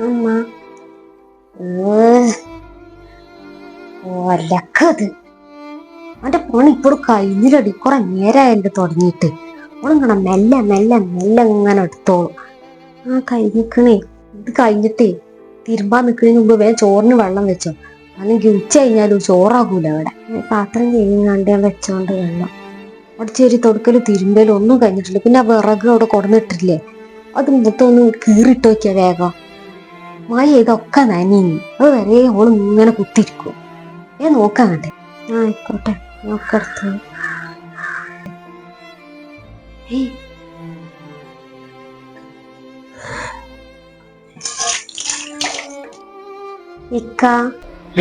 അമ്മ ഒലക്കത് അവന്റെ പണി ഇപ്പോഴും കഴിഞ്ഞില്ലടി. കുറെ നേരമായിട്ട് തുടങ്ങിയിട്ട്. ഓളിങ്ങനെ മെല്ലെ മെല്ലെ മെല്ലെ ഇങ്ങനെ എടുത്തോളും. കഴിഞ്ഞിക്കണേ. ഇത് കഴിഞ്ഞിട്ടേ തിരുമ്പാൻ നിൽക്കുന്നതിന് മുമ്പ് വേഗം ചോറിന് വെള്ളം വെച്ചോ, അല്ലെങ്കിൽ ഉച്ച കഴിഞ്ഞാലും ചോറാകൂല അവിടെ. പാത്രം കഴിഞ്ഞാണ്ട് ഞാൻ വെച്ചോണ്ട് വെള്ളം അടിച്ചേരി തൊടുക്കലും തിരുമ്പലും ഒന്നും കഴിഞ്ഞിട്ടില്ല. പിന്നെ വിറക് അവിടെ കൊടുന്നിട്ടില്ലേ, അത് മൊത്തം കീറിട്ട് നോക്കിയാ വേഗം. മായ ഇതൊക്കെ നനീനി. അത് വരെ ഓള് ഇങ്ങനെ കുത്തിരിക്കും. ഞാൻ നോക്കാങ്ങട്ടെ. ആയിക്കോട്ടെ, നോക്കടുത്ത്. ഇക്ക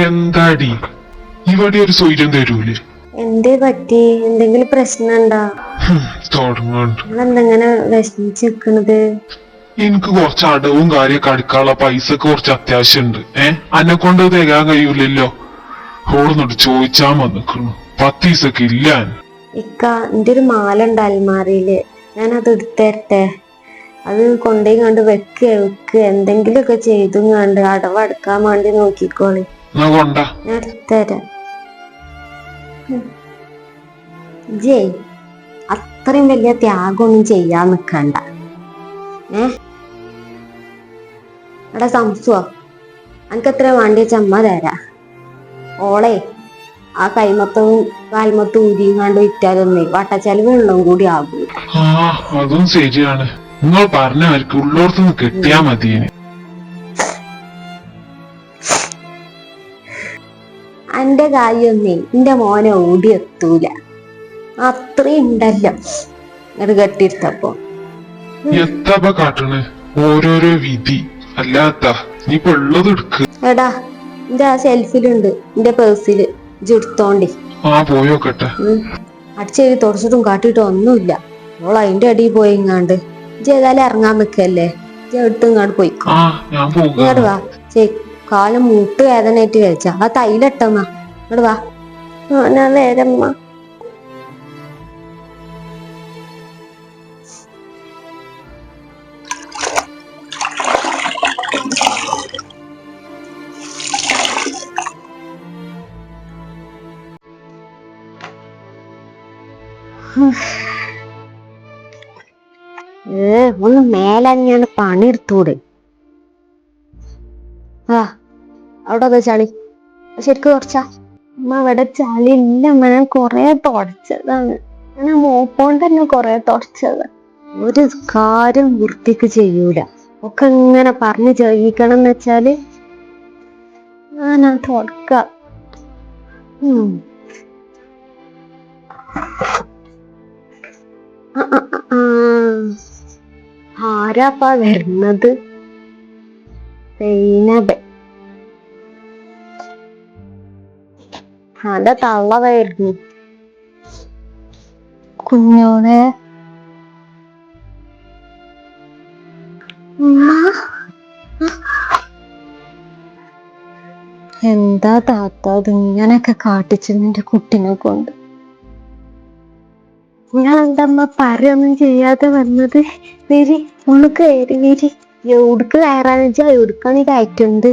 എന്താടി ഇവിടെ ഒരു സ്വൈര്യം തരൂലേ? എന്തേ പറ്റി? എന്തെങ്കിലും പ്രശ്നണ്ടാ? തുടങ്ങണ്ട് നിങ്ങളെന്തെങ്ങനെ വിഷമിച്ച് നിക്കണത്? എനിക്ക് കുറച്ച് അടവും കാര്യമൊക്കെ അടുക്കാനുള്ള പൈസക്ക് കുറച്ച് അത്യാവശ്യമുണ്ട്. അന്നെ കൊണ്ട് തികയാൻ കഴിയൂലല്ലോ. ഓടുന്നുണ്ട് ചോദിച്ചാൻ വന്നിക്കണു. 10 ദിവസൊക്കെ ഇല്ല. ഇക്ക, എന്റെ ഒരു മാല ഉണ്ട് അൽമാറിയില്, ഞാൻ അത് എടുത്തരട്ടെ? അത് കൊണ്ടുപോയി കണ്ട് വെക്ക് എന്തെങ്കിലുമൊക്കെ ചെയ്തും കണ്ട് അടവടക്കാൻ വേണ്ടി നോക്കിക്കോളി. കൊണ്ട ഞാൻ എടുത്തരാം. ജയ് അത്രയും വലിയ ത്യാഗമൊന്നും ചെയ്യാൻ നിക്കണ്ട. എടാ സംസുവോ, എനിക്ക് എത്ര വേണ്ടി വെച്ച അമ്മ തരാ. ഓളെ ആ കൈമത്തവും കാൽമത്തും ഊരിയും കണ്ട് വിറ്റാലൊന്നേ വട്ടച്ചെലവ് ഉള്ളതും കൂടി ആകും. അതും ശരിയാണ്. നിങ്ങൾ പറഞ്ഞവർക്ക് ഉള്ളോടത്തുനിന്ന് കിട്ടിയാ മതിയെ. എന്റെ കാര്യമൊന്നേ എന്റെ മോനെ ഓടി എത്തൂല. അത്രയും ഉണ്ടല്ലോ അത് കെട്ടിയിരുത്തപ്പോ. എത്താ കാട്ടണ്? ഓരോരോ വിധി അല്ലാത്ത നീ ഉള്ളത് എടുക്ക്. എടാ, എന്റെ ആ ഷെൽഫിലുണ്ട്, എന്റെ പേഴ്സില്. എടുത്തോണ്ടി. പോയോക്കട്ടെ. അടിച്ചേരി തുടച്ചിട്ടും കാട്ടിട്ടും ഒന്നുമില്ല. ഓൾ അതിന്റെ അടിയിൽ പോയിങ്ങാണ്ട് ഏതായാലും ഇറങ്ങാൻ നിക്കല്ലേ, എടുത്ത് ഇങ്ങോട്ട് പോയിക്കോ. ഇങ്ങോട്ട് വാ. കാലം മൂട്ട് വേദനയായിട്ട് കഴിച്ച ആ തൈലട്ടമ്മ. ഇങ്ങോട്ട് വാ. ഞാൻ നേരമ്മ. ഒന്ന് മേലഞ്ഞാണ് പണിയെടുത്തൂടെ? അവിടെ ചളി ശരിക്കും തുടച്ചാ? അമ്മ അവിടെ ചളി ഇല്ല. ഞാൻ കൊറേ തുടച്ചതാണ്. ഞാൻ മോപ്പോണ്ട് തന്നെ കൊറേ തുടച്ചതാണ്. ഒരു കാര്യം വൃത്തിക്ക് ചെയ്യൂല. ഒക്കെ ഇങ്ങനെ പറഞ്ഞ് ചെയ്യിക്കണം എന്ന് വെച്ചാല് ഞാനാ തുടക്ക. ആരാപ്പാ വരുന്നത്? അന്റെ തള്ളതായിരുന്നു. കുഞ്ഞോളെ എന്താ താത്ത ഇങ്ങനെയൊക്കെ കാട്ടിച്ചു നിന്റെ കുട്ടിനെ കൊണ്ട്? ഞാൻ എന്തമ്മ പറയൊന്നും ചെയ്യാതെ വന്നത്? വിരി ഒന്ന് കയറി വിരി. എവിടുക്ക് കയറാന്ന് വെച്ചാ എവിടുക്കാണ് കയറ്റുണ്ട്?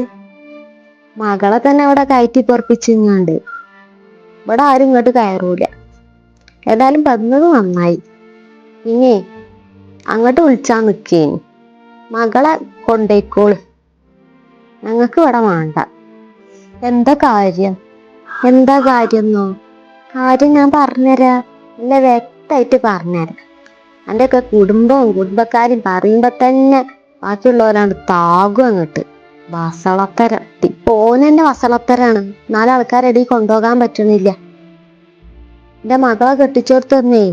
മകളെ തന്നെ അവിടെ കയറ്റി പൊറപ്പിച്ചിങ്ങാണ്ട് ഇവിടെ ആരും ഇങ്ങോട്ട് കയറൂല. ഏതായാലും വന്നത് നന്നായി. പിന്നെ അങ്ങോട്ട് വിളിച്ചാ നിക്കേനി. മകളെ കൊണ്ടേക്കോള്, ഞങ്ങക്ക് ഇവിടെ വേണ്ട. എന്താ കാര്യം? എന്താ കാര്യന്നോ? കാര്യം ഞാൻ പറഞ്ഞുതരാ, നല്ല വ്യക്തമായിട്ട് പറഞ്ഞുതരാം. എൻ്റെ ഒക്കെ കുടുംബവും കുടുംബക്കാരും പറയുമ്പോ തന്നെ ബാക്കിയുള്ളവരാണ് താകും അങ്ങോട്ട്. വസളത്തരം. ഓനെന്നെ വസളത്തരാണ്. 4 ആൾക്കാരെടി കൊണ്ടുപോകാൻ പറ്റണില്ല. എന്റെ മകളെ കെട്ടിച്ചോടുത്തന്നേ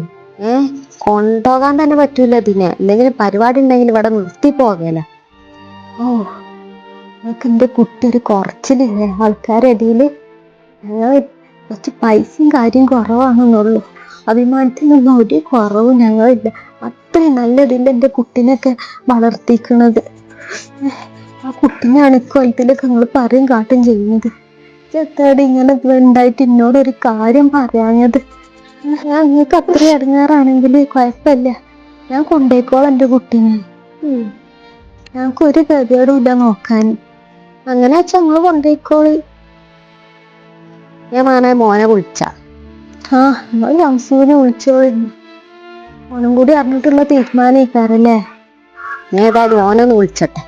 കൊണ്ടുപോകാൻ തന്നെ പറ്റൂല ഇതിനെ. എന്തെങ്കിലും പരിപാടി ഉണ്ടെങ്കിൽ ഇവിടെ നിർത്തി പോകല. നിങ്ങൾക്ക് എന്റെ കുട്ടി ഒരു കുറച്ചിലില്ലേ ആൾക്കാരെടയില്? ഞങ്ങൾ കുറച്ച് പൈസയും കാര്യം കുറവാണെന്നുള്ളൂ. അഭിമാനത്തിനൊന്നും ഒരു കുറവും ഞങ്ങളില്ല. അത്രയും നല്ലതില്ല എന്റെ കുട്ടീനൊക്കെ വളർത്തിക്കണത്. ആ കുട്ടീനാണ് ഇക്കൊല്ലത്തിലൊക്കെ നിങ്ങൾ പറയും കാട്ടും ചെയ്യുന്നത്. ചെത്താടി ഇങ്ങനെ ഉണ്ടായിട്ട് എന്നോടൊരു കാര്യം പറയാഞ്ഞത്. നിങ്ങൾക്ക് അത്രയും ഇടങ്ങാറാണെങ്കിൽ കുഴപ്പമില്ല, ഞാൻ കൊണ്ടേക്കോളാം എൻ്റെ കുട്ടീനെ. ഞങ്ങക്ക് ഒരു ഗതിയോടും ഇല്ല നോക്കാൻ. അങ്ങനെ വെച്ചാ നമ്മള് കൊണ്ടുപോയിക്കോളി. ഞാൻ വേണേ മോനെ വിളിച്ച നമ്മള് ശംസുവിനെ വിളിച്ചോളി. ഓനും കൂടി അറിഞ്ഞിട്ടുള്ള തീരുമാനിക്കാറല്ലേ. ഏതായാലും ഓനൊന്ന് വിളിച്ചട്ടെ.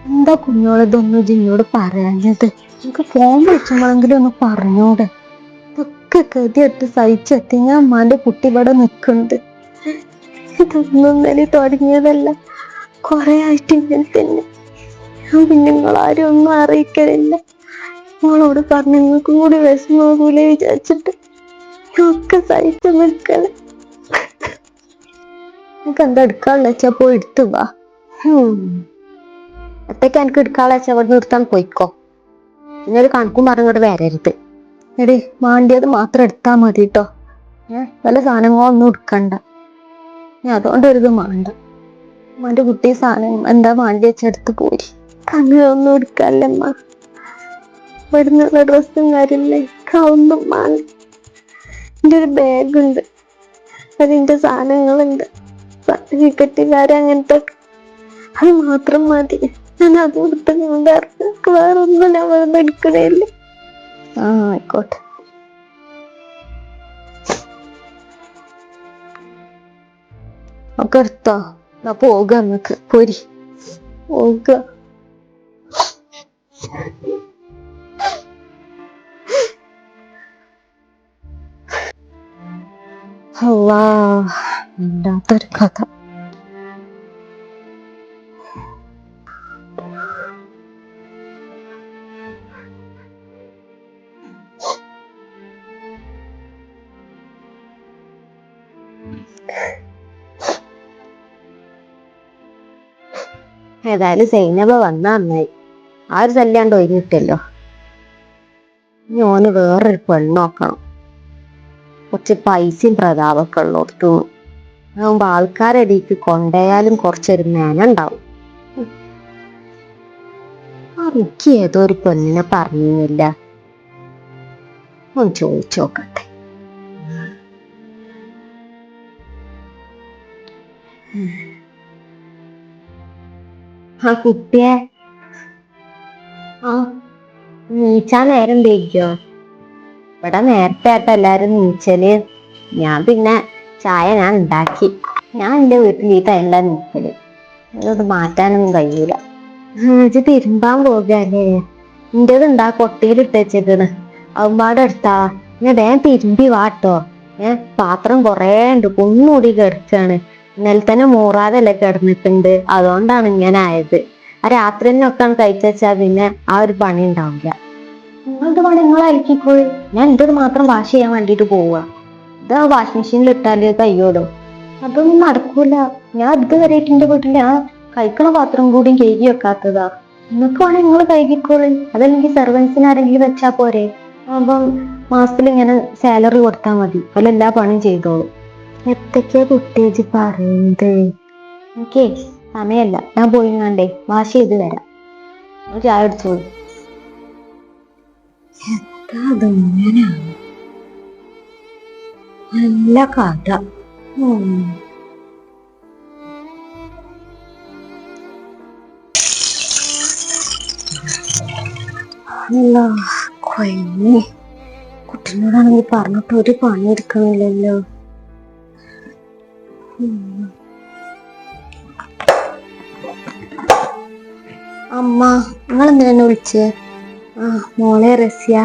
എന്താ കുഞ്ഞോളിതൊന്നും ജിന്നോട് പറയാഞ്ഞത്? എനിക്ക് ഫോൺ വിളിച്ചുമ്പോഴെങ്കിലും ഒന്ന് പറഞ്ഞൂടെ? ഇതൊക്കെ ഗതിയിട്ട് സഹിച്ചെത്തി. ഞാൻ അമ്മാന്റെ കുട്ടി ഇവിടെ നിൽക്കുന്നുണ്ട്. ഇതൊന്നും ഇന്നലെ തുടങ്ങിയതല്ല, കൊറേ ആയിട്ട് ഇങ്ങനെ തന്നെ. ഞാൻ പിന്നെ നിങ്ങളാരും ഒന്നും അറിയിക്കലില്ല. മോളോട് പറഞ്ഞ നിങ്ങൾക്കും കൂടി വിഷമാകൂലെ വിചാരിച്ചിട്ട് ഒക്കെ സഹിച്ചു നിൽക്കല. എനിക്ക് എന്താ എടുക്കാനുള്ള വെച്ചാ പോയി എടുത്തു വാ. എത്തേക്ക് എനിക്ക് എടുക്കാനുള്ള വെച്ചാ അവിടെ നിർത്താൻ പോയിക്കോ. പിന്നെ ഒരു കണക്കും പറഞ്ഞിങ്ങോട്ട് വരരുത്. എടി മാണ്ടിയത് മാത്രം എടുത്താ മതി കേട്ടോ. വല്ല സാധനങ്ങളൊന്നും എടുക്കണ്ട. ഞാൻ അതുകൊണ്ടൊരിത് മാണ്ട. അമ്മന്റെ കുട്ടി സാധനം എന്താ മാണ്ടി വെച്ചെടുത്ത് പോയി. അങ്ങനെയൊന്നും എടുക്കാല്ലമ്മ. ഇവിടുന്നുള്ള ഡ്രസ്സും കാര്യമില്ലേ, ഒന്നും മാണ്ട. എൻ്റെ ഒരു ബാഗുണ്ട്, അതിൻ്റെ സാധനങ്ങളുണ്ട്, സർട്ടിഫിക്കറ്റുകാര് അങ്ങനത്തെ. അത് മാത്രം മതി. ഞാൻ അത് കൊടുത്ത് വേറെ ഒന്നും ഞാൻ വെറുതെ എടുക്കണേല്ല. ആയിക്കോട്ടെ. ഒക്കെ എടുത്തോ. എന്നാ പോക, നമുക്ക് പൊരി പോക. അല്ലാ, ഇല്ലാത്തൊരു കഥ. ഏതായാലും സൈനബ വന്നാ നന്നായി. ആ ഒരു ശല്യാണ്ട് ഒഴിഞ്ഞിട്ടല്ലോ. ഇനി ഓന് വേറൊരു പെണ്ണ് നോക്കണം. കുറച്ച് പൈസയും പ്രതാപമൊക്കെ ഉള്ളോടത്തു. ആകുമ്പോ ആൾക്കാരടിക്ക് കൊണ്ടുപോയാലും കുറച്ചൊരു മേനുണ്ടാവും. എനിക്ക് ഏതോ ഒരു പെണ്ണിനെ പറഞ്ഞില്ല. ഒന്ന് ചോദിച്ചു നോക്കട്ടെ. കുട്ടിയെ നീച്ചാൻ നേരം വൈകിയോ? ഇവിടെ നേരത്തെ ആയിട്ട് എല്ലാരും നീച്ചല്. ഞാൻ പിന്നെ ചായ ഞാൻ ഉണ്ടാക്കി. ഞാൻ എന്റെ വീട്ടിൽ ഈ ടൈമിലാ നീക്കല്. അതൊന്ന് മാറ്റാനൊന്നും കഴിയൂല. ഇത് തിരുമ്പാൻ പോകല്ലേ. ഇന്റേത് ഉണ്ടാ കൊട്ടയിൽ ഇട്ടേച്ചേക്കണ്. അവന്മാടെ എടുത്താ ഞാൻ വേഗം തിരുമ്പി വാട്ടോ. പാത്രം കൊറേ ഉണ്ട്, കുന്നുകൂടി കിടക്കാണ്. ഇന്നലെ തന്നെ മൂറാതല്ലേ കിടന്നിട്ടുണ്ട്. അതുകൊണ്ടാണ് ഇങ്ങനെ ആയത്. ആ രാത്രി തന്നെ ഒക്കെ കഴിച്ചാ പിന്നെ ആ ഒരു പണി ഉണ്ടാവില്ല. നിങ്ങളുടെ പണി നിങ്ങൾ അലക്കിക്കോളി. ഞാൻ എന്റേത് മാത്രം വാഷ് ചെയ്യാൻ വേണ്ടിട്ട് പോവുക. ഇത് ആ വാഷിംഗ് മെഷീനിൽ ഇട്ടാല് കയ്യോടും. അതൊന്നും നടക്കൂല. ഞാൻ ഇതുവരെയായിട്ട് എന്റെ വീട്ടിൽ ഞാൻ കഴിക്കണ പാത്രം കൂടി കഴുകി വെക്കാത്തതാ. നിങ്ങൾക്ക് വേണേ നിങ്ങൾ കഴുകിക്കോളി. അതല്ലെങ്കിൽ സെർവൻസിന് ആരെങ്കിലും വെച്ചാ പോരെ. അപ്പം മാസത്തിൽ ഇങ്ങനെ സാലറി കൊടുത്താൽ മതി. അതിൽ എല്ലാ പണിയും ചെയ്തോളൂ. എത്തൊക്കെയാ കുട്ടിയേച്ചി പറയുന്നത്? എനിക്കേ സമയമല്ല. ഞാൻ പോയി കണ്ടേ വാഷ് ചെയ്ത് വരാം. ചായ അടിച്ചോളൂ. നല്ല കഥ. കൊയങ്ങി. കുട്ടീനോടാണെങ്കിൽ പറഞ്ഞിട്ട് ഒരു പണി എടുക്കണില്ലല്ലോ. അമ്മ, നിങ്ങൾ എന്തിനാ വിളിച്ചേ? മോളെ റസിയ,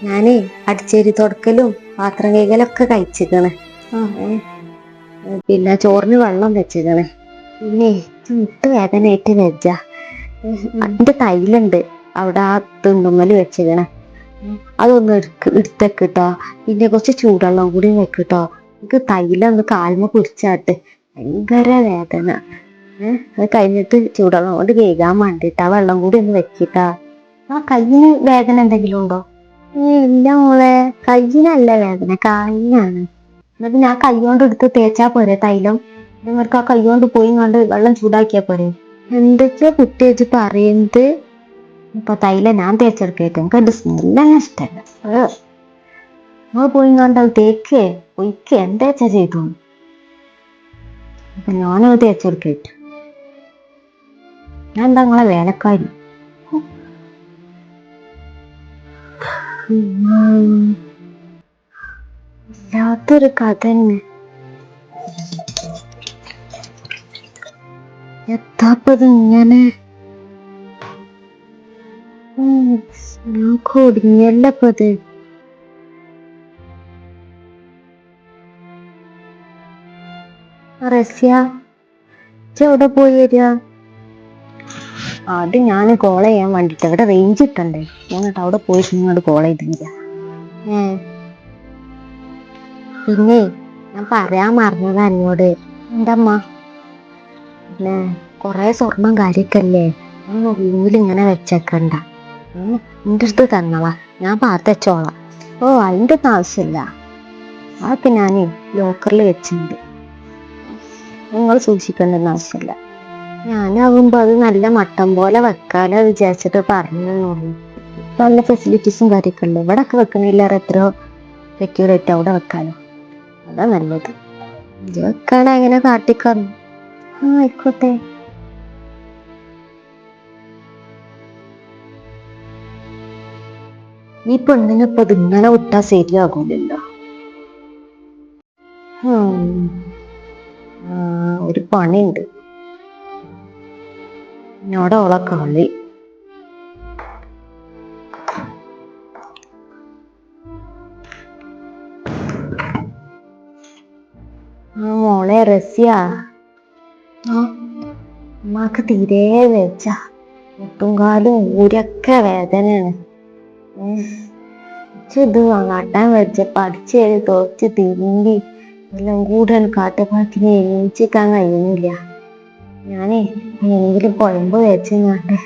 ഞാനേ അടിച്ചേരി തുടക്കലും പാത്രം കൈകലൊക്കെ കഴിച്ചിക്കണ്. പിന്നെ ചോറിന് വെള്ളം വെച്ചിക്കണ്. പിന്നെ മുട്ട് വേദനയായിട്ട് വെച്ച അതിന്റെ തൈലുണ്ട് അവിടെ ആ തുണ്ടുമ്മല് വെച്ചിക്കണേ. അതൊന്ന് എടുത്തേക്കിട്ടോ. പിന്നെ കുറച്ച് ചൂടുവെള്ളം കൂടി വെക്കിട്ടോ. എനിക്ക് തൈലൊന്ന് കാൽമ പിടിച്ചാട്ട്. ഭയങ്കര വേദന. അത് കഴിഞ്ഞിട്ട് ചൂടുവെള്ളം കൊണ്ട് കഴുകാൻ വേണ്ടിട്ട് ആ വെള്ളം കൂടി ഒന്ന് വെക്കിട്ടാ. ആ കയ്യിന് വേദന എന്തെങ്കിലും ഉണ്ടോ? ഇല്ല മോളെ, കയ്യിനല്ല വേദന, കാലിനാണ്. എന്നിട്ട് ഞാൻ കൈ കൊണ്ട് എടുത്ത് തേച്ചാ പോരെ തൈലം? നിങ്ങൾക്ക് ആ കൈ കൊണ്ട് പോയി കണ്ട് വെള്ളം ചൂടാക്കിയാ പോരെ? എന്തൊക്കെയാ കുട്ടിയേച്ചി പറയുന്നത്? ഇപ്പൊ തൈലം ഞാൻ തേച്ചെടുക്കേറ്റ് എനിക്ക് എന്റെ സ്മെല്ലന്നെ ഇഷ്ടല്ല. നിങ്ങൾ പോയി കണ്ട് അത് തേക്കേ പൊയ്ക്കേ എന്താച്ചാ ചെയ്തു. അപ്പൊ ഞാനത് തേച്ചെടുക്കട്ടെ. ഞാൻ എന്താ നിങ്ങളെ വേലക്കാരി? ഇല്ലാത്തൊരു കഥ തന്നെ. എത്താപ്പത് ഇങ്ങനെ ഞാൻ കൊടിഞ്ഞല്ലപ്പത്. റസ്യ എവിടെ പോയി വരിക? അത് ഞാൻ കോൾ ചെയ്യാൻ വേണ്ടിട്ട് ഇവിടെ റേഞ്ച് ഇട്ടണ്ടേ, എന്നിട്ട് അവിടെ പോയിട്ട് ഇങ്ങോട്ട് കോൾ ചെയ്തില്ല. പിന്നെ ഞാൻ പറയാൻ മറന്നതാ എന്നോട്. എൻ്റെ അമ്മ പിന്നെ കൊറേ സ്വർണം കാര്യക്കല്ലേ, ഒന്ന് റൂമിൽ ഇങ്ങനെ വെച്ചേക്കണ്ട. എൻ്റെ അടുത്ത് തന്നവാ, ഞാൻ പാത്തച്ചോളാം. ഓ അതിൻ്റെ ഒന്നും ആവശ്യമില്ല, അതൊക്കെ ഞാൻ ലോക്കറിൽ വെച്ചിട്ടുണ്ട്, നിങ്ങൾ സൂക്ഷിക്കേണ്ടെന്ന് ആവശ്യമില്ല. ഞാനാകുമ്പോ അത് നല്ല മട്ടം പോലെ വെക്കാലോ വിചാരിച്ചിട്ട് പറഞ്ഞു. നല്ല ഫെസിലിറ്റീസും കാര്യമൊക്കെ ഉണ്ട്. ഇവിടെ ഒക്കെ വെക്കണില്ലാറ് എത്രയോ സെക്യൂരിറ്റി അവിടെ വെക്കാലോ, അതാ നല്ലത്. ഇത് വെക്കാണ് എങ്ങനെ കാട്ടിക്കന്നു. ആയിക്കോട്ടെ. ഈ പെണ്ണിനിപ്പോ ഇത് ഇങ്ങനെ വിട്ടാ ശരിയാകൂലല്ലോ. ഒരു പണിയുണ്ട്, എന്നോട് അവളെ കളി. മോളെ റസ്യ, ഉമ്മാക്ക് തീരെ വെച്ച മുട്ടും കാലും ഊരൊക്കെ വേദനയാണ്. ഇത് കാട്ടാൻ വെച്ച പഠിച്ച് തോച്ച് തിരുമ്പി എല്ലാം കൂടെ കാട്ടപ്പാത്തിന് എണീച്ചിക്കാൻ കഴിയുന്നില്ല. ഞാനേ എങ്കിലും കുഴമ്പ് വെച്ചങ്ങാണ്ട്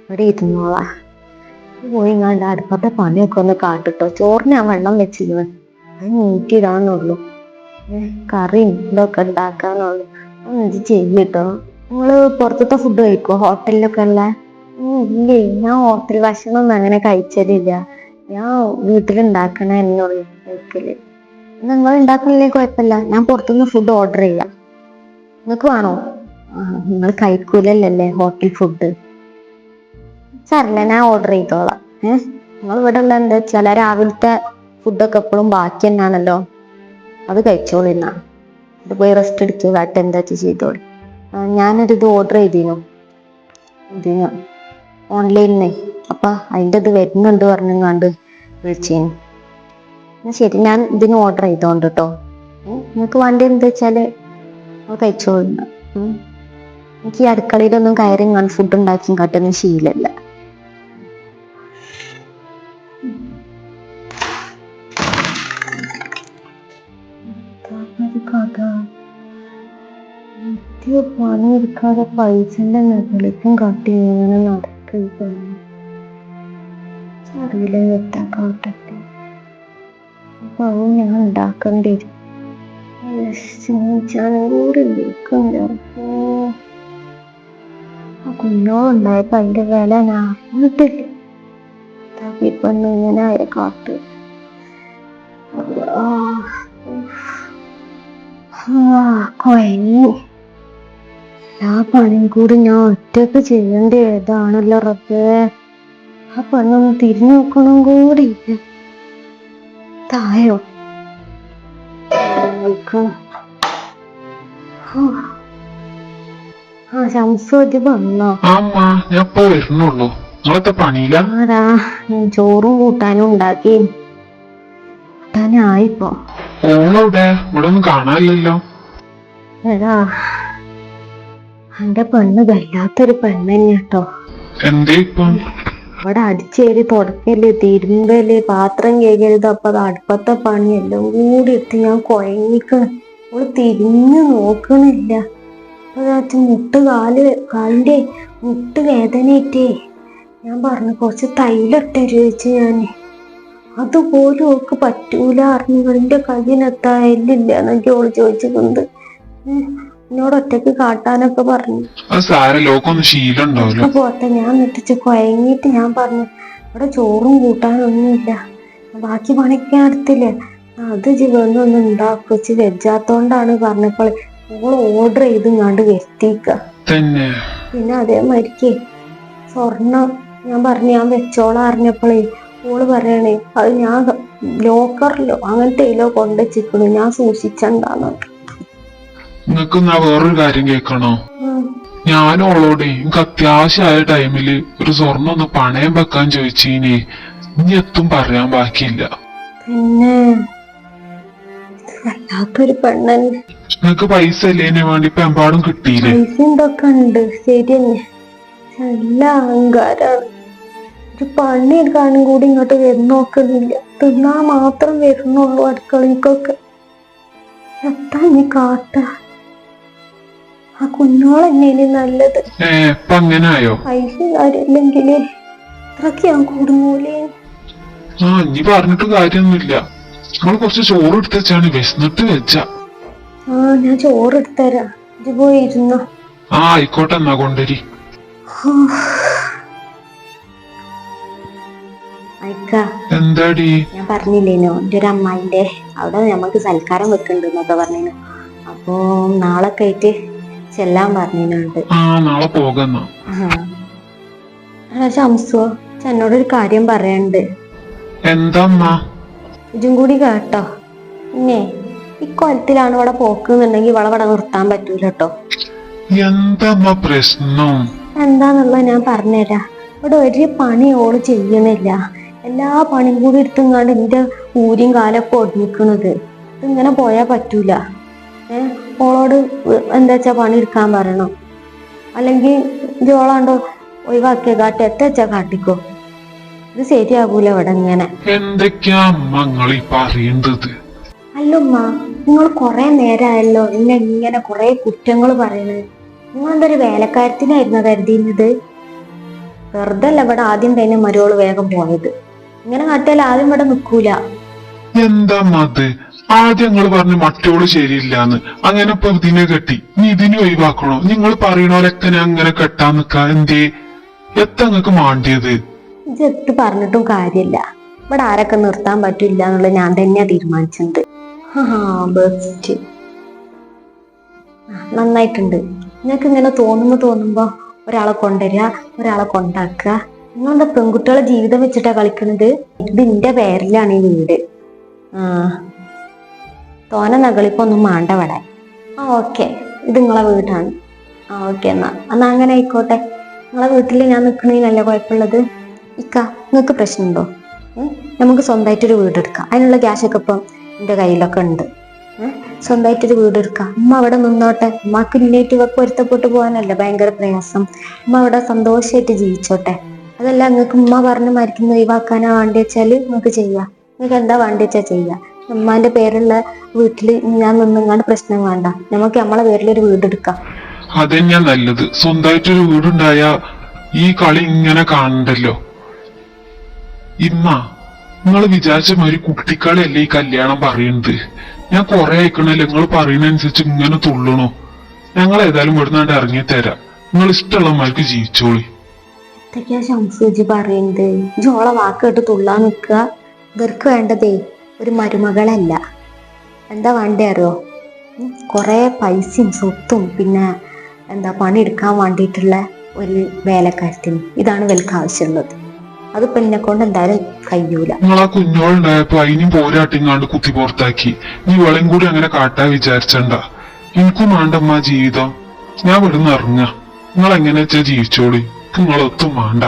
ഇവിടെ ഇരുന്നോളാ. പോയിങ്ങാണ്ട് അടുപ്പത്തെ പണിയൊക്കെ ഒന്ന് കാട്ടിട്ടോ. ചോറിന് ഞാൻ വെള്ളം വെച്ചിരുന്നു, അത് നീട്ടിടാന്നുള്ളൂ. കറിയും ഇതൊക്കെ ഉണ്ടാക്കാന്നുള്ളൂ. ഒന്ന് ചെയ്യട്ടോ. നിങ്ങള് പുറത്തത്തെ ഫുഡ് കഴിക്കോ? ഹോട്ടലിലൊക്കെ ഉള്ള? ഇല്ലേ, ഞാൻ ഹോട്ടൽ ഭക്ഷണം ഒന്നും അങ്ങനെ കഴിച്ചലില്ല. ഞാൻ വീട്ടിലുണ്ടാക്കണ എന്നോട് കഴിക്കല്. നിങ്ങൾ ഉണ്ടാക്കണില്ലേ കുഴപ്പമില്ല, ഞാൻ പുറത്തുനിന്ന് ഫുഡ് ഓർഡർ ചെയ്യാം. നിങ്ങൾക്ക് വേണോ? നിങ്ങൾ കഴിക്കൂലല്ലേ ഹോട്ടൽ ഫുഡ്? സാറില്ല, ഞാൻ ഓർഡർ ചെയ്തോളാം. നിങ്ങൾ ഇവിടെ ഉള്ള എന്താ വെച്ചാൽ രാവിലത്തെ ഫുഡൊക്കെ എപ്പോഴും ബാക്കി തന്നെയാണല്ലോ, അത് കഴിച്ചോളിന്നാ. ഇത് പോയി റെസ്റ്റ് എടുത്തു കാട്ട്, എന്താ ചെയ്തോളി. ഞാനൊരിത് ഓർഡർ ചെയ്തിരുന്നു ഇതിന് ഓൺലൈനിൽ, അപ്പൊ അതിൻ്റെ ഇത് വരുന്നുണ്ട് പറഞ്ഞങ്ങാണ്ട് വിളിച്ചേന്. ശരി, ഞാൻ ഇതിന് ഓർഡർ ചെയ്തോണ്ട് കേട്ടോ. നിങ്ങൾക്ക് വേണ്ടി എന്താ വെച്ചാല് കഴിച്ചോളുന്ന. എനിക്ക് ഈ അടുക്കളയിലൊന്നും കയറി ഫുഡ് ഉണ്ടാക്കി കാട്ടുന്ന ശീലല്ല. പണിയെടുക്കാതെ പൈസന്റെ നെകളിക്കും കാട്ടി ഇങ്ങനെ നടക്കുക. അറിയില്ല എത്താൻ കാട്ടട്ടെ. അപ്പൊ അത് ഞാൻ ഉണ്ടാക്കേണ്ടി വരും. കുഞ്ഞോളുണ്ടായപ്പോ അതിന്റെ വില ഞാൻ അറിഞ്ഞിട്ടില്ല. പെണ്ണ് ഇങ്ങനെ ആയ കാട്ട്. കൊയങ്ങി. ആ പണിയും കൂടി ഞാൻ ഒറ്റക്ക് ചെയ്യേണ്ടി ഏതാണല്ലോ റബ്ബേ. ആ പെണ്ണൊന്ന് തിരിഞ്ഞു നോക്കണം കൂടി ഇല്ല. തായോ ശംസോജ് വന്നോ? വരുന്നുള്ളൂ. ആരാ? ചോറും കൂട്ടാനും ഉണ്ടാക്കി കൂട്ടാനായിപ്പോ. ഇവിടെ ഒന്നും കാണാനില്ലല്ലോ. എടാ, എന്റെ പെണ്ണ് വല്ലാത്തൊരു പെണ്ണ് തന്നെയാട്ടോ. എന്തേ ഇപ്പം? ഇവിടെ അടിച്ചേരി തുടക്കല്, തിരുമ്പല്, പാത്രം കഴുകരുത്, അപ്പൊ അത് അടുപ്പത്തെ പണി എല്ലാം കൂടി ഇട്ട് ഞാൻ കുഴങ്ങിക്കണ്. അവള് തിരിഞ്ഞു നോക്കണില്ല. കാലിന്റെ മുട്ട് വേദനയിട്ടേ ഞാൻ പറഞ്ഞു കുറച്ച് തൈലിട്ട് ചോദിച്ചു. ഞാന് അതുപോലും ഓക്ക് പറ്റൂല അറിഞ്ഞു. എന്റെ കയ്യിനെത്താ എല്ലില്ല എന്നൊക്കെ ഓള് ചോദിച്ചിട്ടുണ്ട്. എന്നോട് ഒറ്റക്ക് കാട്ടാനൊക്കെ പറഞ്ഞു. പോട്ടെ, ഞാൻ നെട്ടിച്ച് കുഴങ്ങിട്ട് ഞാൻ പറഞ്ഞു ഇവിടെ ചോറും കൂട്ടാനൊന്നുമില്ല, ബാക്കി പണിക്കാൻ എടുത്തില്ലേ, അത് ജീവനൊന്നും ഉണ്ടാക്കിച്ച് വെജാത്തോണ്ടാണ് പറഞ്ഞപ്പോൾ ഓള് ഓർഡർ ചെയ്തിങ്ങാണ്ട് വരുത്തിക്ക. തന്നെ പിന്നെ അതേമാതിരിക്ക് സ്വർണം ഞാൻ പറഞ്ഞു ഞാൻ വെച്ചോളാം അറിഞ്ഞപ്പോളേ ഓള് പറയണേ അത് ഞാൻ ലോക്കറിലോ അങ്ങനത്തെയിലോ കൊണ്ടുവച്ചിക്കണു, ഞാൻ സൂക്ഷിച്ചണ്ടാന്ന്. നിങ്ങക്ക് എന്നാ വേറൊരു കാര്യം കേൾക്കണോ? ഉം. ഞാൻ ഓളോടെ എനിക്ക് അത്യാവശ്യമായ ടൈമില് ഒരു സ്വർണ്ണം ഒന്ന് പണയം വെക്കാൻ ചോദിച്ചീനെ, ഇനി എത്തും പറയാൻ ബാക്കിയില്ല. പിന്നെ വല്ലാത്തൊരു പെണ്ണന്നെ. നിങ്ങക്ക് പൈസ ഇല്ലേനെ വേണ്ടി ഇപ്പൊ എമ്പാടും കിട്ടിയില്ലേ? പൈസ ഇതൊക്കെ ഉണ്ട് ശരി തന്നെ, എല്ലാ അഹങ്കാരാണ്. ഒരു പണി എടുക്കാനും കൂടി ഇങ്ങോട്ട് വരുന്ന നോക്കുന്നില്ല, തിന്നാ മാത്രം വരുന്നുള്ളൂ അടുക്കളക്കൊക്കെ. എത്താ നീ കാട്ട? ആ കുഞ്ഞോളെന്നേന് നല്ലത്. ഇപ്പൊ അങ്ങനായോ? പൈസ കാര്യമില്ലെങ്കില് ഇത്രക്ക് ഞാൻ കുടുങ്ങൂലേ. ഇനി പറഞ്ഞിട്ട് കാര്യൊന്നുമില്ല. നമ്മൾ കുറച്ച് ചോറ് എടുത്തുവെച്ചാണ്, വിശന്നിട്ട് വെച്ച. ഞാൻ ചോറ് എടുത്തരാ, ഇത് പോയി ഇരുന്നോ. ആയിക്കോട്ടെ, എന്നാ കൊണ്ടരി. എന്താടി? ഞാൻ പറഞ്ഞില്ലേനോ എന്റെ ഒരു അമ്മായിന്റെ അവിടെ ഞമ്മക്ക് സൽക്കാരം വെക്കുന്നുണ്ട് എന്നൊക്കെ പറഞ്ഞു. അപ്പൊ നാളെ ആയിട്ട് ചെല്ലാൻ പറഞ്ഞിട്ടുണ്ട്. നാളെ പോകുന്ന. ശംസോ എന്നോടൊരു കാര്യം പറയാനുണ്ട്. എന്താ? ഇതും കൂടി കേട്ടോ. പിന്നെ ഇക്കൊലത്തിലാണ് ഇവിടെ പോക്കുന്നുണ്ടെങ്കിൽ ഇവിടെ ഇവിടെ നിർത്താൻ പറ്റൂല കേട്ടോ. എന്താ പ്രശ്നം? എന്താന്നുള്ളത് ഞാൻ പറഞ്ഞുതരാം. ഇവിടെ ഒരു പണി ഓള് ചെയ്യണില്ല, എല്ലാ പണിയും കൂടി എടുത്തുങ്ങാണ്ട് എന്റെ ഊരിയും കാലൊക്കെ ഒടിഞ്ഞിക്കണത്. ഇതിങ്ങനെ പോയാ പറ്റൂല. ഓളോട് എന്താ വെച്ചാ പണി എടുക്കാൻ പറയണം, അല്ലെങ്കിൽ ജോളാണ്ടോ ഒഴിവാക്കിയ കാട്ടി എത്തച്ചാ കാട്ടിക്കോ. ഇത് ശരിയാകൂല ഇവിടെ ഇങ്ങനെ. എന്തൊക്കെയാ പറയുന്നത്? അല്ലുമ്മ, നിങ്ങൾ കൊറേ നേരമായല്ലോ എന്നെ ഇങ്ങനെ കൊറേ കുറ്റങ്ങൾ പറയണത്. നിങ്ങളെന്തൊരു വേലക്കാരത്തിനായിരുന്നു കരുതിയിരുന്നത്? വെറുതെ അല്ല ഇവിടെ ആദ്യം തന്നെ മരോള് വേഗം പോയത്. ഇങ്ങനെ കാട്ടിയാൽ ആദ്യം ഇവിടെ നിക്കൂല. എന്താ അത്? ആദ്യം നിങ്ങൾ പറഞ്ഞു മറ്റോള് ശരിയില്ലാന്ന്, അങ്ങനെ ഇപ്പൊ ഇതിനെ കെട്ടി, നീ ഇതിനെ ഒഴിവാക്കണോ? നിങ്ങൾ പറയണോലൊക്കെ ഞാൻ അങ്ങനെ കെട്ടാൻ നിക്കാ എന്തേ? എത്തങ്ങക്ക് മാണ്ടിയത്? ഇതെത്ത് പറഞ്ഞിട്ടും കാര്യമില്ല. ഇവിടെ ആരൊക്കെ നിർത്താൻ പറ്റില്ല എന്നുള്ളത് ഞാൻ തന്നെയാ തീരുമാനിച്ചത്. ബെസ്റ്റ്, നന്നായിട്ടുണ്ട്. നിങ്ങൾക്ക് ഇങ്ങനെ തോന്നുമ്പോ ഒരാളെ കൊണ്ടുവരിക, ഒരാളെ കൊണ്ടാക്കുക. നിങ്ങളുടെ പെൺകുട്ടികളെ ജീവിതം വെച്ചിട്ടാ കളിക്കണത്. ഇത് എന്റെ പേരിലാണ് ഈ വീട്. തോന നകളിപ്പൊന്നും മാണ്ട ഇവിടെ. ഓക്കെ, ഇത് നിങ്ങളെ വീടാണ്. ഓക്കെ, എന്നാ അങ്ങനെ ആയിക്കോട്ടെ. നിങ്ങളെ വീട്ടിൽ ഞാൻ നിൽക്കണേനല്ല കുഴപ്പമുള്ളത്. ഇക്ക, നിങ്ങൾക്ക് പ്രശ്നമുണ്ടോ? നമുക്ക് സ്വന്തമായിട്ടൊരു വീടെടുക്കാം. അതിനുള്ള ക്യാഷൊക്കെ ഇപ്പം എൻ്റെ കയ്യിലൊക്കെ ഉണ്ട്. സ്വന്തമായിട്ടൊരു വീടെടുക്കാം. ഉമ്മ അവിടെ നിന്നോട്ടെ. ഉമ്മക്ക് ഇന്നേറ്റ് പൊരുത്തപ്പെട്ടു പോകാനല്ലേ ഭയങ്കര പ്രയാസം. ഉമ്മ അവിടെ സന്തോഷമായിട്ട് ജീവിച്ചോട്ടെ. അതല്ല നിങ്ങൾക്ക് ഉമ്മ പറഞ്ഞ് മരിക്കുന്ന ഒഴിവാക്കാനാ വേണ്ടി വെച്ചാല് നിങ്ങൾക്ക് ചെയ്യാം. നിങ്ങൾക്ക് എന്താ വേണ്ടി വെച്ചാൽ ചെയ്യാം. ഉമ്മാന്റെ പേരുള്ള വീട്ടില് ഞാൻ നിന്നിങ്ങാണ്ട് പ്രശ്നം വേണ്ട. നമുക്ക് നമ്മളെ പേരിലൊരു വീടെടുക്കാം. അതെന്നാ നല്ലത്. സ്വന്തമായിട്ടൊരു വീടുണ്ടായ ഈ കളി ഇങ്ങനെ കാണണ്ടല്ലോ. ഇമ്മ, നിങ്ങൾ വിചാരിച്ച മാതിരി കുട്ടിക്കളിയല്ലേ ഈ കല്യാണം പറയുന്നത്. ഞാൻ കൊറേ അയക്കണല്ലോ നിങ്ങൾ പറയുന്നതനുസരിച്ച് ഇങ്ങനെ തുള്ളണോ. ഞങ്ങൾ ഏതായാലും ഇവിടുന്നാണ്ട് ഇറങ്ങി തരാം. നിങ്ങൾ ഇഷ്ടമുള്ളമാർക്ക് ജീവിച്ചോളി. എന്തൊക്കെയാ ശംസൂജി പറയുന്നത്? ജോളെ വാക്കേട്ട് തുള്ളാൻ നിൽക്കുക. ഇവർക്ക് വേണ്ടതേ ഒരു മരുമകളല്ല. എന്താ വേണ്ടേ അറിയോ? കുറെ പൈസയും സ്വത്തും പിന്നെ എന്താ പണിയെടുക്കാൻ വേണ്ടിയിട്ടുള്ള ഒരു വേലക്കാരത്തിന്. ഇതാണ് ഇവർക്ക് ആവശ്യമുള്ളത്. അതിപ്പോ എന്നെ കൊണ്ട് എന്തായാലും കഴിയൂല. നിങ്ങളാ കുഞ്ഞോളുണ്ടായപ്പോ അതിനും പോരാട്ടിങ്ങാണ്ട് കുത്തി പുറത്താക്കി. നീ വെള്ളം കൂടി അങ്ങനെ കാട്ടാ വിചാരിച്ചണ്ട. എനിക്കും വേണ്ടമ്മ ജീവിതം. ഞാൻ ഇവിടുന്ന് ഇറങ്ങാ. നിങ്ങൾ എങ്ങനെ വെച്ചാ ജീവിച്ചോളി. നിങ്ങളൊത്തും വേണ്ട.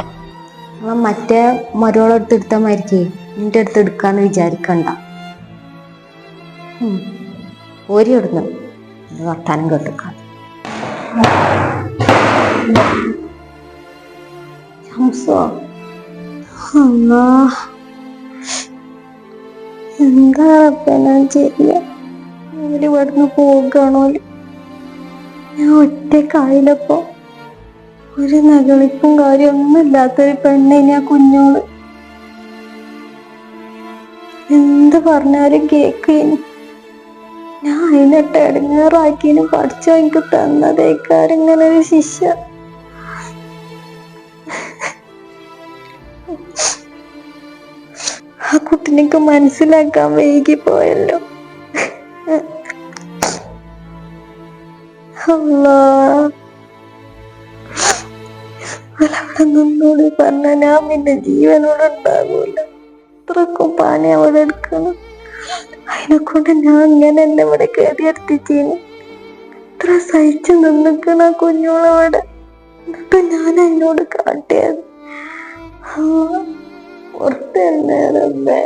മറ്റേ മരോളെടുത്ത് എടുത്ത മാതിരിക്കേ നിന്റെ അടുത്ത് എടുക്കാന്ന് വിചാരിക്കണ്ട. ഓരി ഇടുന്നു വർത്താനം കേട്ടിക്കാം. ശംസോ, എന്താ ഞാൻ ചെയ്യാ? ഇവിടുന്ന് പോകണോ? ഞാൻ ഒറ്റക്കായില്ലപ്പോ. ഒരു നകളിപ്പും കാര്യമൊന്നും ഇല്ലാത്തൊരു പെണ്ണിനെ ആ കുഞ്ഞോള് എന്ത് പറഞ്ഞാലും കേക്കേന്. ഞാൻ അതിനിട്ട് ഇടങ്ങേറാക്കിനും പഠിച്ചോ എനിക്ക് തന്നതേക്കാരിങ്ങനെ ഒരു ശിക്ഷ. ആ കുട്ടിനെക്ക് മനസ്സിലാക്കാൻ വൈകി പോയല്ലോ. അല്ലാ, അവിടെ നിന്നോട് പറഞ്ഞ ഞാൻ പിന്നെ ജീവനോടെ ഉണ്ടാകൂല. അത്രക്കും പണി അവിടെ എടുക്കണം. അതിനെ കൊണ്ട് ഞാൻ ഇങ്ങനെ എന്നെ ഇവിടെ കയറിയെടുത്തിച്ചീന്. ഇത്ര സഹിച്ചു നിന്നിക്കണ കുഞ്ഞോളവിടെ. എന്നിട്ട് ഞാൻ അതിനോട് കാട്ടിയത് പുറത്ത് തന്നെ.